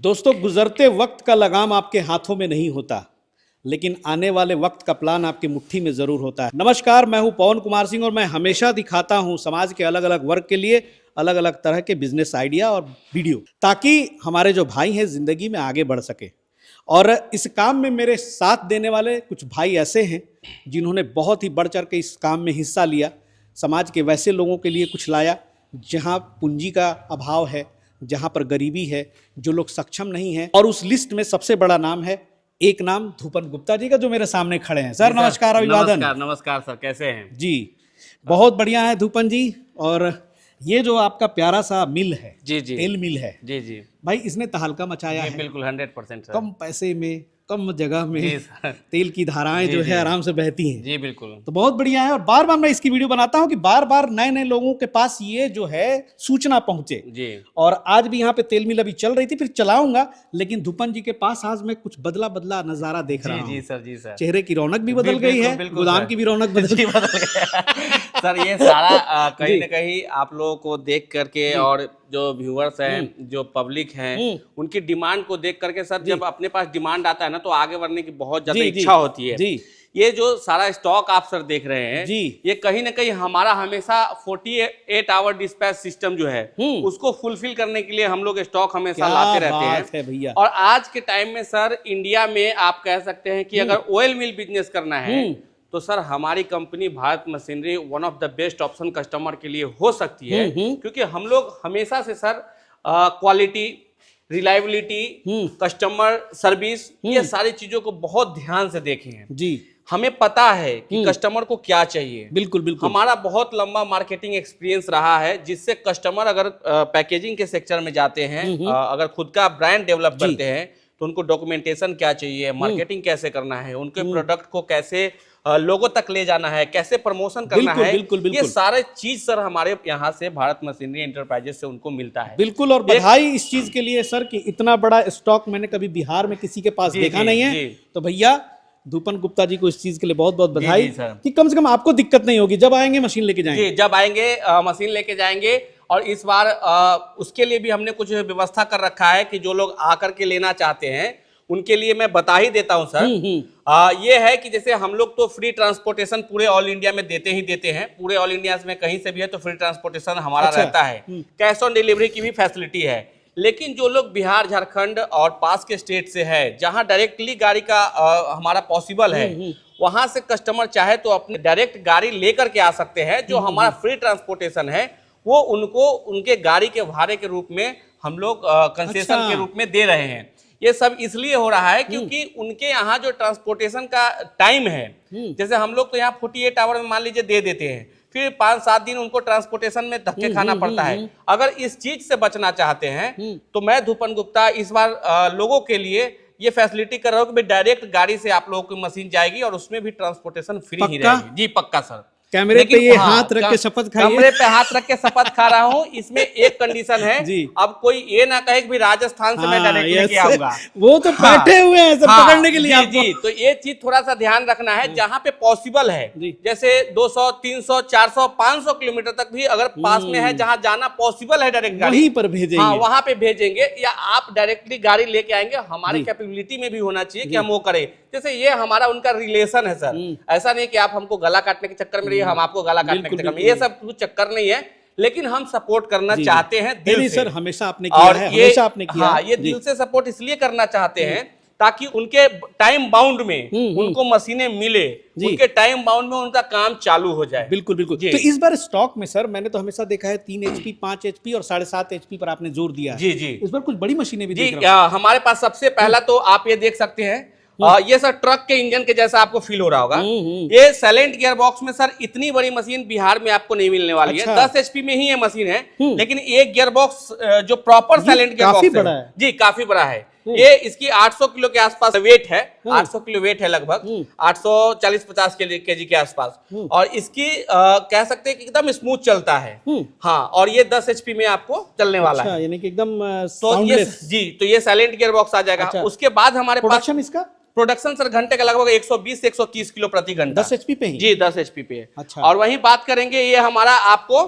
दोस्तों, गुजरते वक्त का लगाम आपके हाथों में नहीं होता, लेकिन आने वाले वक्त का प्लान आपकी मुट्ठी में जरूर होता है। नमस्कार, मैं हूं पवन कुमार सिंह और मैं हमेशा दिखाता हूं समाज के अलग अलग वर्ग के लिए अलग अलग तरह के बिजनेस आइडिया और वीडियो, ताकि हमारे जो भाई हैं जिंदगी में आगे बढ़ सके। और इस काम में मेरे साथ देने वाले कुछ भाई ऐसे हैं जिन्होंने बहुत ही बढ़ चढ़ के इस काम में हिस्सा लिया। समाज के वैसे लोगों के लिए कुछ लाया जहां पूंजी का अभाव है, जहां पर गरीबी है, जो लोग सक्षम नहीं हैं। और उस लिस्ट में सबसे बड़ा नाम है, एक नाम धूपन गुप्ता जी का, जो मेरे सामने खड़े हैं। सर नमस्कार, अभिवादन। नमस्कार नमस्कार सर, कैसे हैं जी? बहुत बढ़िया है धूपन जी। और ये जो आपका प्यारा सा मिल है, जी जी तेल मिल है, जी जी भाई इसने तहलका मचाया है। बिल्कुल 100% सर। कम पैसे में, कम जगह जी में सर। तेल की धाराएं जो है आराम से बहती हैं। जी बिल्कुल। तो बहुत बढ़िया है। और बार बार मैं इसकी वीडियो बनाता हूं कि बार बार नए नए लोगों के पास ये जो है सूचना पहुंचे। जी। और आज भी यहाँ पे तेल मिल अभी चल रही थी, फिर चलाऊंगा, लेकिन धूपन जी के पास आज मैं कुछ बदला बदला नजारा देख रहा हूँ। जी सर, जी सर। चेहरे की रौनक भी बदल गई है, गोदाम की भी रौनक बदल गई सर ये सारा कहीं ना कहीं आप लोगों को देख करके और जो व्यूअर्स हैं, जो पब्लिक हैं, उनकी डिमांड को देख करके सर, जब अपने पास डिमांड आता है ना, तो आगे बढ़ने की बहुत ज्यादा इच्छा होती है। जी। ये जो सारा स्टॉक आप सर देख रहे हैं जी, ये कहीं ना कहीं हमारा हमेशा 48 आवर डिस्पैच सिस्टम जो है उसको फुलफिल करने के लिए हम लोग स्टॉक हमेशा लाते रहते हैं भैया। और आज के टाइम में सर इंडिया में आप कह सकते हैं कि अगर ऑयल मिल बिजनेस करना है तो सर हमारी company Bharat machinery one of the best option customer के लिए हो सकती है, क्योंकि हम लोग हमेशा से sir quality, reliability, customer service, ये सारी चीजों को बहुत ध्यान से देखे हैं जी। हमें हमें पता है कि कस्टमर को क्या चाहिए। बिल्कुल बिल्कुल। हमारा बहुत लंबा मार्केटिंग एक्सपीरियंस रहा है, जिससे कस्टमर अगर पैकेजिंग के सेक्टर में जाते हैं, अगर खुद का ब्रांड डेवलप करते हैं, तो उनको डॉक्यूमेंटेशन क्या चाहिए, मार्केटिंग कैसे करना है, उनके प्रोडक्ट को कैसे लोगों तक ले जाना है, कैसे प्रमोशन करना है, बिल्कुल, बिल्कुल। ये सारे चीज सर हमारे यहाँ से भारत मशीनरी एंटरप्राइजेस से उनको मिलता है। बिल्कुल। और बधाई इस चीज के लिए सर कि इतना बड़ा स्टॉक मैंने कभी बिहार में किसी के पास देखा नहीं है। तो भैया धूपन गुप्ता जी को इस चीज के लिए बहुत बहुत बधाई कि कम से कम आपको दिक्कत नहीं होगी जब आएंगे मशीन लेके जाएंगे। जी, जब आएंगे मशीन लेके जाएंगे। और इस बार उसके लिए भी हमने कुछ व्यवस्था कर रखा है कि जो लोग आकर के लेना चाहते हैं उनके लिए मैं बता ही देता हूं सर। ये है कि जैसे हम लोग तो फ्री ट्रांसपोर्टेशन पूरे ऑल इंडिया में देते ही देते हैं, पूरे ऑल इंडिया में कहीं से भी है तो फ्री ट्रांसपोर्टेशन हमारा रहता है। कैश ऑन डिलीवरी की भी फैसिलिटी है। लेकिन जो लोग बिहार, झारखंड और पास के स्टेट से है, जहां डायरेक्टली गाड़ी का हमारा पॉसिबल है, वहां से कस्टमर चाहे तो अपने डायरेक्ट गाड़ी लेकर के आ सकते हैं। जो हमारा फ्री ट्रांसपोर्टेशन है वो उनको उनके गाड़ी के भाड़े के रूप में हम लोग कंसेशन के रूप में दे रहे हैं। ये सब इसलिए हो रहा है क्योंकि उनके यहाँ जो ट्रांसपोर्टेशन का टाइम है, जैसे हम लोग तो यहाँ 48 आवर में मान लीजिए दे देते हैं, फिर 5-7 दिन उनको ट्रांसपोर्टेशन में धक्के खाना पड़ता है। अगर इस चीज से बचना चाहते हैं तो मैं धूपन गुप्ता इस बार लोगों के लिए ये फैसिलिटी कर रहा हूँ कि डायरेक्ट गाड़ी से आप लोगों की मशीन जाएगी और उसमें भी ट्रांसपोर्टेशन फ्री ही रहेगी। जी पक्का सर। कैमरे पे ये हाथ रख के शपथ खाइए। कैमरे पे हाथ रख के शपथ खा रहा हूँ। इसमें एक कंडीशन है, अब कोई ये ना कहे कि भी राजस्थान से मैं डायरेक्ट लेके आऊंगा, वो तो बैठे हुए हैं सब पकड़ने के लिए। जी, तो ये चीज थोड़ा सा ध्यान रखना है। जहाँ पे पॉसिबल है, जैसे 200, 300, 400, 500 किलोमीटर तक भी अगर पास में है, जहाँ जाना पॉसिबल है डायरेक्ट गाड़ी, वहीं पर भेजेंगे। हाँ, वहां पे भेजेंगे। या आप डायरेक्टली गाड़ी लेके आएंगे, हमारी कैपेबिलिटी में भी होना चाहिए कि हम वो करें। जैसे ये हमारा उनका रिलेशन है सर, ऐसा नहीं कि आप हमको गला काटने के चक्कर में हम आपको गला काटने के चक्कर में, ये सब कुछ चक्कर नहीं है। लेकिन हम सपोर्ट करना चाहते हैं दिल से। सर हमेशा आपने किया है, हमेशा आपने किया। हाँ, ये दिल से सपोर्ट इसलिए करना चाहते हैं ताकि उनके टाइम बाउंड में उनको मशीनें मिले, उनके टाइम बाउंड में उनका काम चालू हो जाए। बिल्कुल बिल्कुल। तो इस बार स्टॉक में सर मैंने तो हमेशा देखा है 3 HP, 5 HP और 7.5 HP पर आपने जोर दिया है। जी जी। इस बार कुछ बड़ी मशीनें भी देख रहा हूं। हमारे पास सबसे पहला तो आप ये देख सकते हैं, ये सर ट्रक के इंजन के जैसा आपको फील हो रहा होगा। ये साइलेंट गियर बॉक्स में सर इतनी बड़ी मशीन बिहार में आपको नहीं मिलने वाली है। 10 HP में ही ये मशीन है, लेकिन एक गियर बॉक्स जो प्रॉपर साइलेंट गियर बॉक्स है जी, काफी बड़ा है। ये इसकी 800 किलो के आसपास वेट है, 800 किलो वेट है, लगभग 840-50 केजी के आसपास। और इसकी कह सकते हैं कि एकदम स्मूथ चलता है। हाँ, और ये 10 HP में आपको चलने वाला है, यानी कि एकदम तो ये जी, तो ये साइलेंट गियर बॉक्स आ जाएगा। उसके बाद हमारे पास इसका प्रोडक्शन सर घंटे का लगभग 120 से 130 किलो प्रति घंटा। 10 HP पे ही? जी, 10 HP पे है। अच्छा। और वहीं बात करेंगे, ये हमारा आपको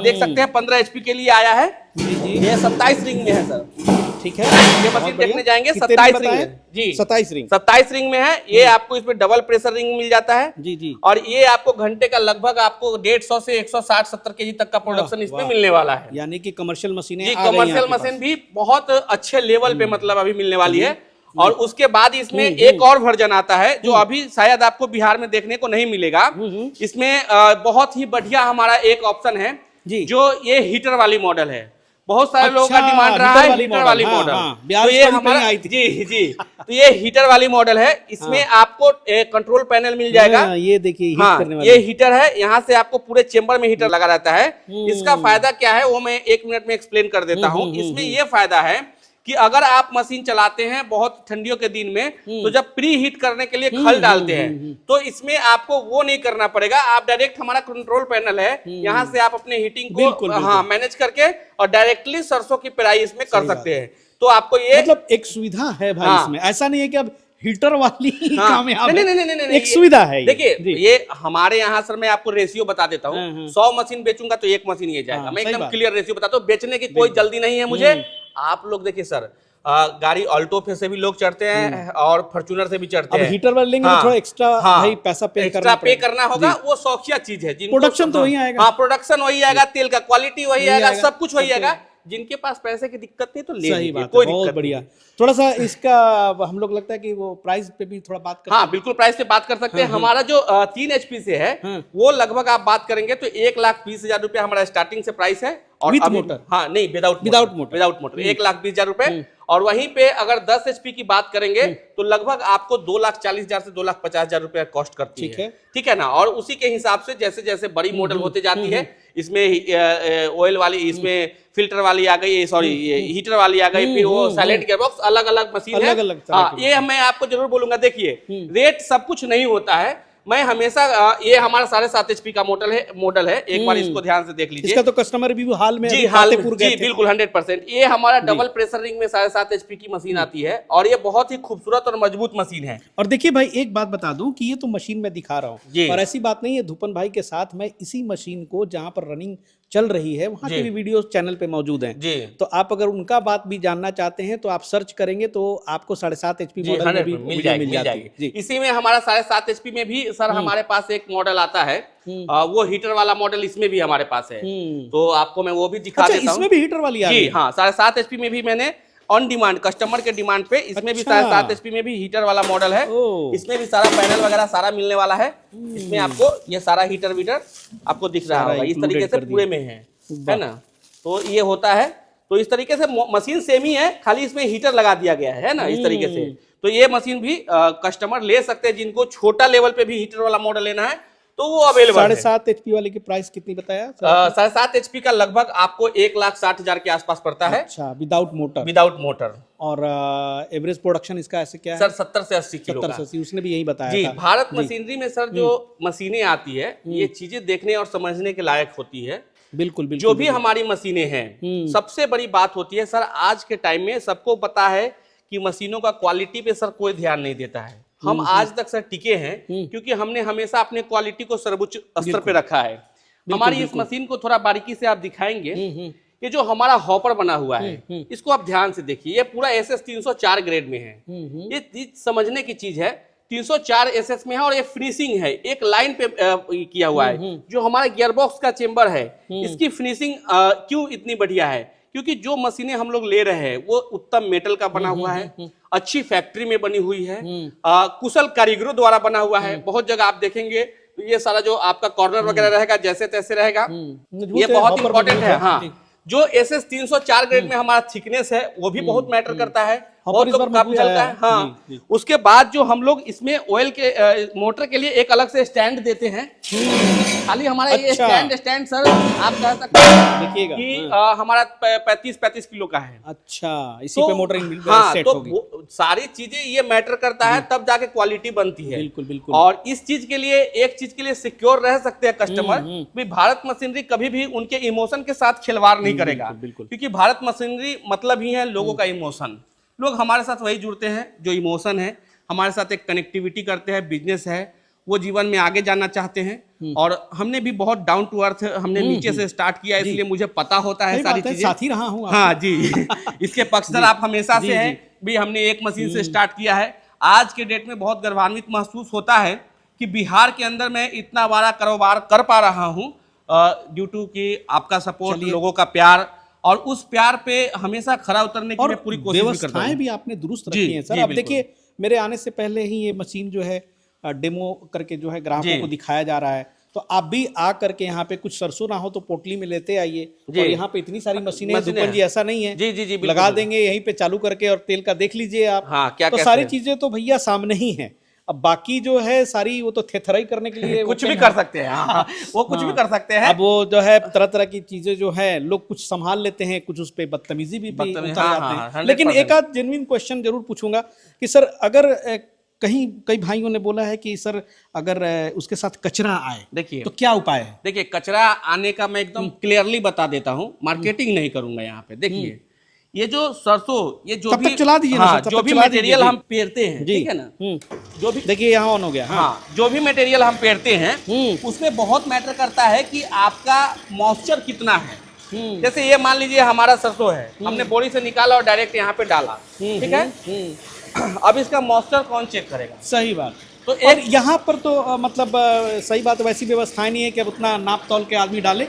देख सकते हैं 15 HP के लिए आया है। ये 27 रिंग में है सर। ठीक है, ये बहुत मशीन बढ़िया। देखने जाएंगे कितने 27 में रिंग बताया? में जी 27 रिंग। 27 रिंग में है ये। आपको इसमें डबल प्रेशर रिंग मिल जाता है जी जी। और ये आपको घंटे का लगभग आपको 150 से 160-70 केजी तक का प्रोडक्शन इसमें वाह। मिलने वाला है। यानी कि कमर्शियल मशीनें जी आ गई हैं कमर्शियल आपके मशीन पास। भी बहुत अच्छे लेवल पे मतलब अभी मिलने वाली है। और उसके बाद इसमें हम्म, एक और वर्जन आता है जो अभी शायद आपको बिहार में देखने को नहीं मिलेगा। इसमें बहुत ही बढ़िया हमारा एक ऑप्शन है जी। जो ये हीटर वाली मॉडल है। बहुत सारे लोगों का अच्छा, डिमांड रहा हीटर है वाली हीटर मॉडल। वाली हाँ, मॉडल। हाँ, बिहार तो ये स्टोरी पे ही हमारा आई थी। जी जी तो ये हीटर वाली मॉडल है। इसमें आपको कंट्रोल पैनल मिल जाएगा। हाँ, ये देखिए हीट हाँ करने वाली। ये हीटर है। यहाँ से आपको पूरे चेंबर में हीटर लगा रहता है। इसका फायदा क्या है वो मैं 1 मिनट में एक्सप्लेन कर देता हूँ। इसमें ये फायदा है कि अगर आप मशीन चलाते हैं बहुत ठंडियों के दिन में तो जब प्री हीट करने के लिए खल डालते हैं तो इसमें आपको वो नहीं करना पड़ेगा। आप डायरेक्ट हमारा कंट्रोल पैनल है यहाँ से आप अपने हीटिंग को बिल्कुल, हाँ मैनेज करके और डायरेक्टली सरसों की पेराई इसमें कर सकते हैं। तो आपको ये मतलब एक सुविधा है भाई हाँ। इसमें, ऐसा नहीं है कि अब हीटर वाली ही हाँ, कामयाब नहीं, है। नहीं, नहीं, नहीं, नहीं, एक सुविधा है ये। देखिए जी। ये हमारे यहाँ सर मैं आपको रेशियो बता देता हाँ, हूँ। हाँ। 100 मशीन बेचूंगा तो 1 मशीन ये जाएगा। हाँ, मैं सही एकदम बात। क्लियर रेशियो बताता हूँ। बेचने की कोई जल्दी नहीं है मुझे। आप लोग देखिए सर गाड़ी ऑल्टो पे से भी लोग चढ़ते हैं और फॉर्च्यूनर से भी चढ़ते अब हैं। हीटर वाले लेंगे तो थोड़ा एक्स्ट्रा भाई पैसा पे एक्स्ट्रा पे करना होगा। वो शौकिया चीज है। प्रोडक्शन तो वही आएगा। हाँ प्रोडक्शन वही आएगा, तेल का क्वालिटी वही आएगा, आएगा, सब कुछ वही आएगा। जिनके पास पैसे की दिक्कत नहीं तो ले सही लीजिए, बात है, कोई बहुत दिक्कत बढ़िया। नहीं। थोड़ा सा इसका हम लोग लगता है कि वो प्राइस पे भी थोड़ा बात करते हाँ बिल्कुल प्राइस पे बात कर सकते हैं। हमारा जो 3 HP से है वो लगभग आप बात करेंगे तो 1,20,000 रुपया हमारा स्टार्टिंग से प्राइस है। और With अभी मोटर? हाँ नहीं विदाउट मोटर। विदाउट मोटर 1,20,000 रुपए। और वहीं पे अगर 10 HP की बात करेंगे तो लगभग आपको 2,40,000 से 2,50,000 रुपया कॉस्ट करती ठीक है। ठीक है ना। और उसी के हिसाब से जैसे जैसे बड़ी मॉडल होते जाती है इसमें ऑयल वाली, इसमें फिल्टर वाली आ गई, सॉरी हीटर वाली आ गई, फिर वो साइलेंट गियरबॉक्स, अलग अलग मशीन है। अलग-अलग तरह हाँ की ये मैं आपको जरूर बोलूंगा। देखिए रेट सब कुछ नहीं होता है। मैं हमेशा ये हमारा 7.5 HP का मॉडल है। एक बार इसको ध्यान से देख लीजिए। इसका तो कस्टमर रिव्यू हाल में जी अभी हाल में फतेहपुर गए जी थे। बिल्कुल 100%। ये हमारा डबल प्रेशर रिंग में 7.5 HP की मशीन आती है और ये बहुत ही खूबसूरत और मजबूत मशीन है। और देखिए भाई एक बात बता दूं कि ये तो मशीन में दिखा रहा जी। हूँ और ऐसी बात नहीं है, धूपन भाई के साथ मैं इसी मशीन को जहां पर रनिंग चल रही है वहां जी। की भी वीडियो चैनल पे मौजूद हैं। जी तो आप अगर उनका बात भी जानना चाहते हैं तो आप सर्च करेंगे तो आपको 7.5 HP जी मॉडल में 100% भी मिल वीडियो जाएगी मिल जाती है। जी। इसी में हमारा 7.5 HP में भी सर हमारे पास एक मॉडल आता है। वो हीटर वाला मॉडल इसमें भी हमारे पास है। तो आपको मैं वो भी दिखा अच्छा देता हूँ। इसमें भी हीटर वाली आ जी गई? हाँ 7.5 HP में भी मैंने ऑन डिमांड कस्टमर के डिमांड पे इसमें भी अच्छा। 7.5 HP में भी हीटर वाला मॉडल है। ओह। इसमें भी सारा पैनल वगैरह सारा मिलने वाला है। इसमें आपको ये सारा हीटर वीटर आपको दिख रहा सारा होगा। इस included तरीके से कर दिया। पूरे में है ना। तो ये होता है। तो इस तरीके से मशीन सेम ही है, खाली इसमें हीटर लगा दिया गया है ना इस तरीके से। तो ये मशीन भी कस्टमर ले सकते हैं जिनको छोटा लेवल पे भी हीटर वाला मॉडल लेना है तो वो अवेलेबल है। 7.5 HP वाले की प्राइस कितनी बताया? 7.5 HP का लगभग आपको 1,60,000 के आसपास पड़ता है अच्छा विदाउट मोटर। Without motor. और एवरेज प्रोडक्शन इसका ऐसे क्या है? सर 70 से 80 किलो 70 का। से 80 उसने भी यही बताया जी था। भारत मशीनरी में सर जो मशीनें आती है ये चीजें देखने और समझने के लायक होती है। बिल्कुल बिल्कुल। जो भी हमारी मशीनें हैं सबसे बड़ी बात होती है सर आज के टाइम में सबको पता है कि मशीनों का क्वालिटी पे सर कोई ध्यान नहीं देता है। हम आज तक सर टिके हैं क्योंकि हमने हमेशा अपने क्वालिटी को सर्वोच्च स्तर पे रखा है। हमारी इस मशीन को थोड़ा बारीकी से आप दिखाएंगे। ये जो हमारा हॉपर बना हुआ है इसको आप ध्यान से देखिए। ये पूरा SS 304 ग्रेड में है। ये समझने की चीज है। 304 SS में है और ये फिनिशिंग है एक लाइन पे किया हुआ है। जो हमारा गियरबॉक्स का चेंबर है इसकी फिनिशिंग क्यों इतनी बढ़िया है क्योंकि जो मशीनें हम लोग ले रहे हैं वो उत्तम मेटल का बना हुआ है, अच्छी फैक्ट्री में बनी हुई है, कुशल कारीगरों द्वारा बना हुआ है। बहुत जगह आप देखेंगे तो ये सारा जो आपका कॉर्नर वगैरह रहेगा जैसे तैसे रहेगा। ये बहुत इंपॉर्टेंट है। हाँ जो SS 304 ग्रेड में हमारा थिकनेस है वो भी बहुत मैटर करता है। बहुत लोग काफी हल्का है। हाँ उसके बाद जो हम लोग इसमें ऑयल के मोटर के लिए एक अलग से स्टैंड देते हैं। खाली हमारा ये स्टैंड सर आप कह सकते हैं देखिएगा कि हमारा 35 किलो का है। अच्छा इसी पे मोटर हाँ सेट तो होगी। सारी चीजें ये मैटर करता है तब जाके क्वालिटी बनती है। बिल्कुल बिल्कुल। और इस चीज के लिए एक चीज के लिए सिक्योर रह सकते हैं कस्टमर भी भारत मशीनरी कभी भी उनके इमोशन के साथ खिलवाड़ नहीं करेगा। बिल्कुल। क्योंकि भारत मशीनरी मतलब ही है लोगों का इमोशन। लोग हमारे साथ वही जुड़ते हैं जो इमोशन है, हमारे साथ एक कनेक्टिविटी करते हैं, बिजनेस है वो जीवन में आगे जाना चाहते हैं। और हमने भी बहुत डाउन टू अर्थ, हमने नीचे से स्टार्ट किया, इसलिए मुझे पता होता है सारी चीजें। साथ ही रहा हूँ हाँ जी इसके पक्षधर आप हमेशा से हैं भी। हमने एक मशीन से स्टार्ट किया है। आज के डेट में बहुत गर्वान्वित महसूस होता है कि बिहार के अंदर मैं इतना बड़ा कारोबार कर पा रहा हूँ ड्यू टू कि आपका सपोर्ट, लोगों का प्यार, और उस प्यार पे हमेशा खरा उतरने की मैं पूरी कोशिश भी करता हूं। व्यवस्थाएं भी आपने दुरुस्त रखी हैं सर। अब देखिए, मेरे आने से पहले ही ये मशीन जो है डेमो करके जो है ग्राहकों को दिखाया जा रहा है। तो आप भी आ करके यहाँ पे कुछ सरसों ना हो तो पोटली में लेते आइए। और यहाँ पे इतनी सारी मशीनें हैं धूपन जी, ऐसा नहीं है। जी जी जी, लगा देंगे यहीं पे चालू करके और तेल का देख लीजिए आप। हाँ, क्या तो सारी चीजें तो भैया सामने ही है। अब बाकी जो है सारी वो तो थेथराई करने के लिए कुछ भी कर सकते हैं। हाँ, वो कुछ भी कर सकते हैं। अब वो जो है तरह तरह की चीजें जो है लोग कुछ संभाल लेते हैं, कुछ उस पे बदतमीजी भी उतर जाते हैं। लेकिन एक आध जेन्युइन क्वेश्चन जरूर पूछूंगा कि सर, अगर कहीं कई भाइयों ने बोला है कि सर अगर उसके साथ कचरा आए, देखिए तो क्या उपाय है? देखिए, कचरा आने का मैं एकदम क्लियरली बता देता हूँ, मार्केटिंग नहीं करूंगा यहाँ पे। देखिए, ये जो सरसों, ये जो भी चला दीजिए ना, जो भी मटेरियल हम पेरते हैं, ठीक है ना, जो भी देखिए यहाँ ऑन हो गया। हाँ, जो भी मटेरियल हम पेरते हैं उसमें बहुत मैटर करता है कि आपका मॉइस्चर कितना है। जैसे ये मान लीजिए हमारा सरसों है, हमने बोरी से निकाला और डायरेक्ट यहाँ पे डाला, ठीक है। अब इसका मॉइस्चर कौन चेक करेगा? सही बात। तो और यहाँ पर तो मतलब सही बात, वैसी व्यवस्था नहीं है कि अब उतना नाप तौल के आदमी डाले,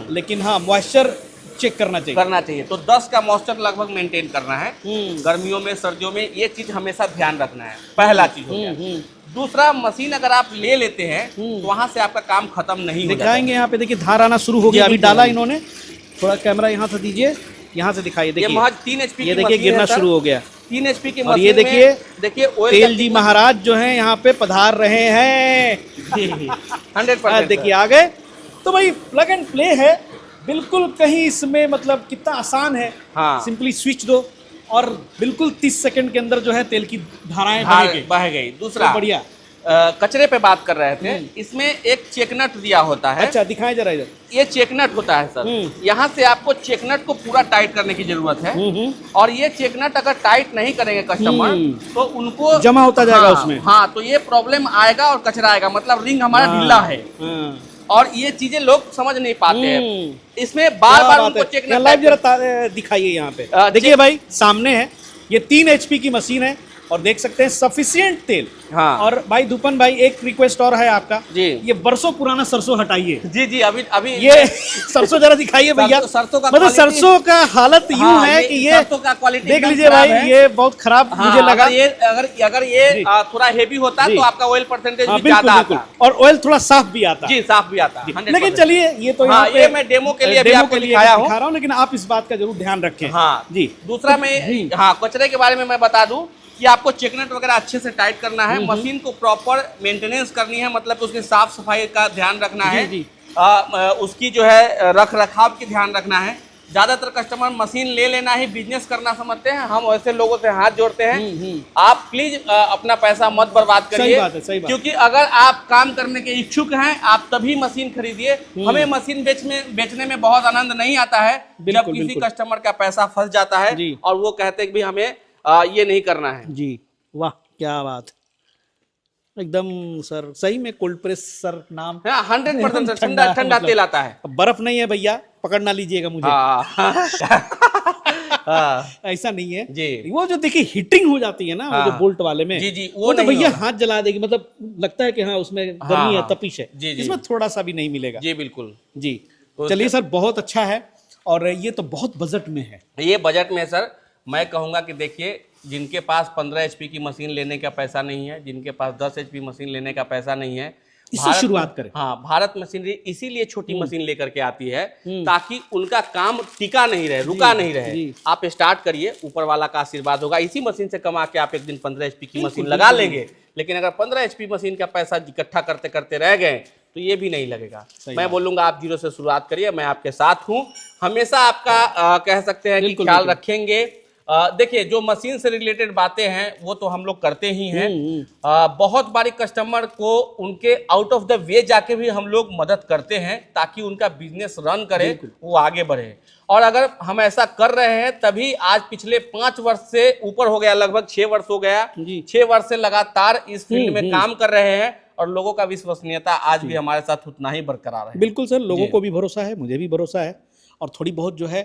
लेकिन हाँ मॉइस्चर चेक करना चाहिए। तो 10 का मॉइस्चर लगभग मेंटेन करना है। गर्मियों में, सर्दियों में ये चीज हमेशा ध्यान रखना है, पहला चीज हो गया। दूसरा, मशीन अगर आप ले लेते हैं तो वहां से आपका काम खत्म नहीं हो जाएगा। दिखाएंगे यहाँ पे, देखिए धार आना शुरू हो गया। अभी डाला इन्होंने, थोड़ा कैमरा यहाँ से दीजिए, यहाँ से दिखाइए। देखिए महज 3 HP ये देखिए गिरना शुरू हो गया। 3 HP की और ये देखिए तेल जी महाराज जो हैं यहाँ पे पधार रहे हैं 100%। देखिए आ गए। तो भाई प्लग एंड प्ले है बिल्कुल, कहीं इसमें मतलब कितना आसान है। हाँ, सिंपली स्विच दो और बिल्कुल 30 सेकंड के अंदर जो है तेल की धाराएं बह गई। दूसरा, तो बढ़िया। कचरे पे बात कर रहे थे, इसमें एक चेक नट दिया होता है। अच्छा, दिखाएं जरा इधर। ये चेक नट होता है सर, यहाँ से आपको चेक नट को पूरा टाइट करने की जरूरत है। और ये चेक नट अगर टाइट नहीं करेंगे कस्टमर तो उनको जमा होता जाएगा उसमें। हाँ, तो ये प्रॉब्लम आएगा और कचरा आएगा, मतलब रिंग हमारा ढीला है। और ये चीजें लोग समझ नहीं पाते हैं। इसमें बार बार उनको चेक नट लाइव जरा दिखाइए यहाँ पे। देखिए भाई सामने है, ये 3 HP की मशीन है और देख सकते हैं सफिशिएंट तेल। हाँ। और भाई धूपन भाई, एक रिक्वेस्ट और है आपका जी, ये बरसों पुराना सरसों हटाइए। जी जी, अभी ये सरसों जरा दिखाइए भैया। सरसों का मतलब सरसों का हालत यूं है कि ये सरसों का क्वालिटी देख लीजिए भाई, ये बहुत खराब मुझे लगा। अगर ये थोड़ा हेवी होता तो आपका ऑयल परसेंटेज भी ज्यादा आता और ऑयल थोड़ा साफ भी आता। जी, साफ भी आता। लेकिन चलिए, ये तो ये मैं डेमो के लिए अभी आपको दिखाया हूं, लेकिन आप इस बात का जरूर ध्यान रखें। हाँ जी। दूसरा मैं कचरे के बारे में मैं बता दूं कि आपको चेक नट वगैरह अच्छे से टाइट करना है। मशीन को प्रॉपर मेंटेनेंस करनी है, मतलब उसकी साफ सफाई का ध्यान रखना है। उसकी जो है रख रखाव की ध्यान रखना है। ज्यादातर कस्टमर मशीन ले लेना ही बिजनेस करना समझते हैं। हम ऐसे लोगों से हाथ जोड़ते हैं, आप प्लीज अपना पैसा मत बर्बाद करिए। सही बात। क्योंकि अगर आप काम करने के इच्छुक हैं, आप तभी मशीन खरीदिए। हमें मशीन बेचने में बहुत आनंद नहीं आता है जब किसी कस्टमर का पैसा फंस जाता है और वो कहते हैं कि हमें ये नहीं करना है। जी, वाह क्या बात, एकदम सर सही में कोल्ड प्रेस सर नाम। 100% ठंडा तेल आता है। बर्फ नहीं है भैया, पकड़ ना लीजिएगा मुझे। ऐसा नहीं है जी। वो जो देखिए हीटिंग हो जाती है ना, वो जो बोल्ट वाले में, जी वो तो भैया हाथ जला देगी, मतलब लगता है कि हाँ उसमें गर्मी है, तपिश है। इसमें थोड़ा सा भी नहीं मिलेगा। जी बिल्कुल जी। चलिए सर, बहुत अच्छा है। और ये तो बहुत बजट में है। ये बजट में सर मैं कहूँगा कि देखिए, जिनके पास 15 HP की मशीन लेने का पैसा नहीं है, जिनके पास 10 HP मशीन लेने का पैसा नहीं है, इससे शुरुआत करें। हाँ, भारत मशीनरी इसीलिए छोटी मशीन लेकर के आती है ताकि उनका काम टिका नहीं रहे, रुका नहीं रहे। आप स्टार्ट करिए, ऊपर वाला का आशीर्वाद होगा। इसी मशीन से कमा के आप एक दिन 15 HP की मशीन लगा लेंगे। लेकिन अगर 15 HP मशीन का पैसा इकट्ठा करते करते रह गए तो ये भी नहीं लगेगा। मैं बोलूंगा आप जीरो से शुरुआत करिए, मैं आपके साथ हूँ, हमेशा आपका कह सकते हैं कि ख्याल रखेंगे। देखिए, जो मशीन से रिलेटेड बातें हैं वो तो हम लोग करते ही हैं। बहुत बारी कस्टमर को उनके आउट ऑफ द वे जाके भी हम लोग मदद करते हैं ताकि उनका बिजनेस रन करे, वो आगे बढ़े। और अगर हम ऐसा कर रहे हैं तभी आज पिछले 5 वर्ष से ऊपर हो गया, लगभग 6 वर्ष हो गया, 6 वर्ष से लगातार इस फील्ड में काम कर रहे हैं। और लोगों का विश्वसनीयता आज भी हमारे साथ उतना ही बरकरार है। बिल्कुल सर, लोगों को भी भरोसा है, मुझे भी भरोसा है। और थोड़ी बहुत जो है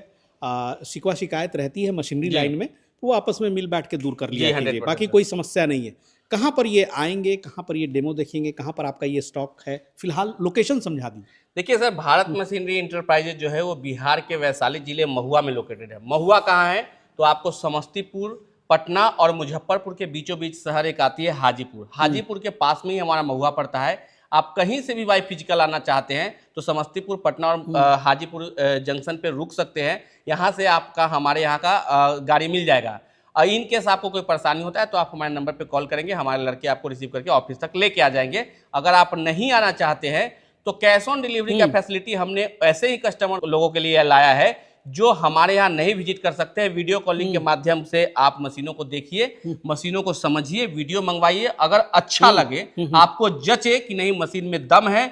शिकवा शिकायत रहती है मशीनरी लाइन में, तो वो आपस में मिल बैठ के दूर कर लिया कीजिए, बाकी कोई समस्या नहीं है। कहाँ पर ये आएंगे, कहाँ पर ये डेमो देखेंगे, कहाँ पर आपका ये स्टॉक है, फिलहाल लोकेशन समझा दी। देखिए सर, भारत मशीनरी इंटरप्राइजेज जो है वो बिहार के वैशाली जिले महुआ में लोकेटेड है। महुआ कहाँ है? तो आपको समस्तीपुर, पटना और मुजफ्फरपुर के बीचों बीच शहर एक आती है हाजीपुर। हाजीपुर के पास में ही हमारा महुआ पड़ता है। आप कहीं से भी बाई फिजिकल आना चाहते हैं तो समस्तीपुर, पटना और हाजीपुर जंक्शन पे रुक सकते हैं। यहाँ से आपका हमारे यहाँ का गाड़ी मिल जाएगा। इन केस आपको कोई परेशानी होता है तो आप हमारे नंबर पे कॉल करेंगे, हमारे लड़के आपको रिसीव करके ऑफिस तक लेके आ जाएंगे। अगर आप नहीं आना चाहते हैं तो कैश ऑन डिलीवरी का फैसिलिटी हमने ऐसे ही कस्टमर लोगों के लिए लाया है जो हमारे यहाँ नहीं विजिट कर सकते हैं। वीडियो कॉलिंग के माध्यम से आप मशीनों को देखिए, मशीनों को समझिए, वीडियो मंगवाइए। अगर अच्छा लगे, आपको जचे कि नहीं मशीन में दम है,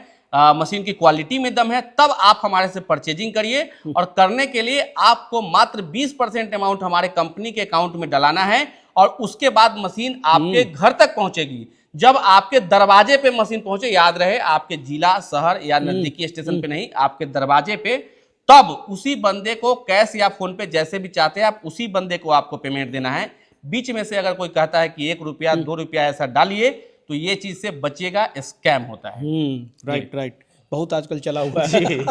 मशीन की क्वालिटी में दम है, तब आप हमारे से परचेजिंग करिए। और करने के लिए आपको मात्र 20% अमाउंट हमारे कंपनी के अकाउंट में डलाना है और उसके बाद मशीन आपके घर तक पहुंचेगी। जब आपके दरवाजे पे मशीन पहुंचे, याद रहे आपके जिला, शहर या नजदीकी स्टेशन पे नहीं, आपके दरवाजे पे, तब उसी बंदे को कैश या फोन पे जैसे भी चाहते हैं आप उसी बंदे को आपको पेमेंट देना है। बीच में से अगर कोई कहता है कि 1 रुपया 2 रुपया ऐसा डालिए तो ये चीज से बचिएगा, स्कैम होता है। राइट, बहुत आजकल चला हुआ है।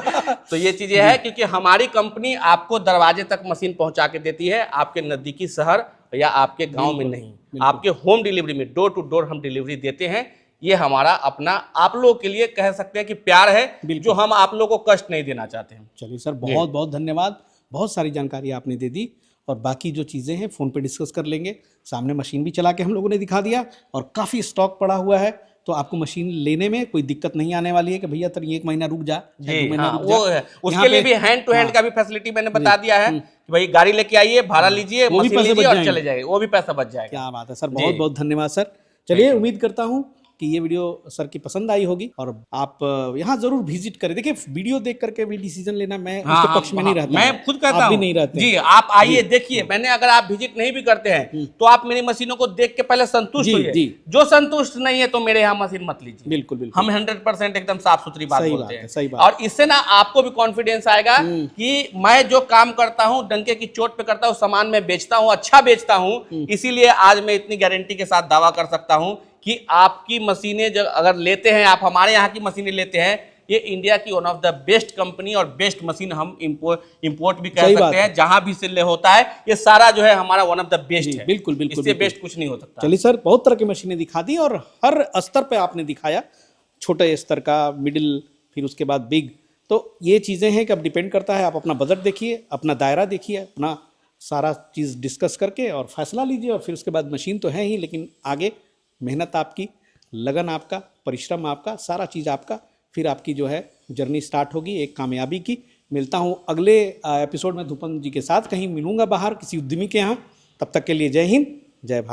तो ये चीजें है क्योंकि हमारी कंपनी आपको दरवाजे तक मशीन पहुंचा के देती है, आपके नजदीकी शहर या आपके गांव में नहीं, आपके होम डिलीवरी में, डोर टू डोर हम डिलीवरी देते हैं। ये हमारा अपना आप लोगों के लिए कह सकते हैं कि प्यार है जो हम आप लोगों को कष्ट नहीं देना चाहते हैं। चलिए सर, बहुत बहुत धन्यवाद, बहुत सारी जानकारी आपने दे दी और बाकी जो चीज़ें हैं फ़ोन पे डिस्कस कर लेंगे। सामने मशीन भी चला के हम लोगों ने दिखा दिया और काफ़ी स्टॉक पड़ा हुआ है, तो आपको मशीन लेने में कोई दिक्कत नहीं आने वाली है कि भैया तेरी 1 महीना रुक जा, 2 महीना रुक जा। वो है, उसके लिए भी हैंड टू हैंड का भी फैसिलिटी मैंने बता दिया है कि भाई गाड़ी लेके आइए, भाड़ा लीजिए, मशीन लीजिए और चले जाइए, वो भी पैसा बच जाएगा। क्या बात है सर, बहुत बहुत धन्यवाद सर। चलिए, उम्मीद करता हूँ कि ये वीडियो सर की पसंद आई होगी और आप यहाँ जरूर विजिट करें। देखिए, वीडियो देख करके भी डिसीजन लेना, मैं उसके पक्ष में नहीं रहता, मैं खुद कहता हूँ नहीं रहते जी। आप आइए, देखिए, मैंने अगर आप विजिट नहीं भी करते हैं तो आप मेरी मशीनों को देख के पहले संतुष्ट होइए। जो संतुष्ट नहीं है तो मेरे यहाँ मशीन मत लीजिए। बिल्कुल, हम 100% एकदम साफ सुथरी बात बोलते हैं। सही बात। और इससे ना आपको भी कॉन्फिडेंस आएगा कि मैं जो काम करता हूँ डंके की चोट पे करता हूँ, सामान में बेचता हूँ, अच्छा बेचता हूँ। इसीलिए आज मैं इतनी गारंटी के साथ दावा कर सकता हूँ कि आपकी मशीनें जब अगर लेते हैं, आप हमारे यहाँ की मशीनें लेते हैं, ये इंडिया की one of the best company और बेस्ट मशीन हम इंपोर्ट भी कह सकते हैं। जहां भी सिले होता है ये सारा जो है हमारा वन ऑफ द बेस्ट है। बिल्कुल, इससे बेस्ट कुछ नहीं हो सकता। चलिए सर, बहुत तरह की मशीनें दिखा दी और हर स्तर पे आपने दिखाया, छोटे स्तर का, मिडिल, फिर उसके बाद बिग। तो ये चीज़ें हैं कि अब डिपेंड करता है, आप अपना बजट देखिए, अपना दायरा देखिए, अपना सारा चीज़ डिस्कस करके और फैसला लीजिए। और फिर उसके बाद मशीन तो है ही, लेकिन आगे मेहनत आपकी, लगन आपका, परिश्रम आपका, सारा चीज़ आपका, फिर आपकी जो है जर्नी स्टार्ट होगी एक कामयाबी की। मिलता हूँ अगले एपिसोड में धूपन जी के साथ, कहीं मिलूंगा बाहर किसी उद्यमी के यहाँ। तब तक के लिए जय हिंद, जय भारत।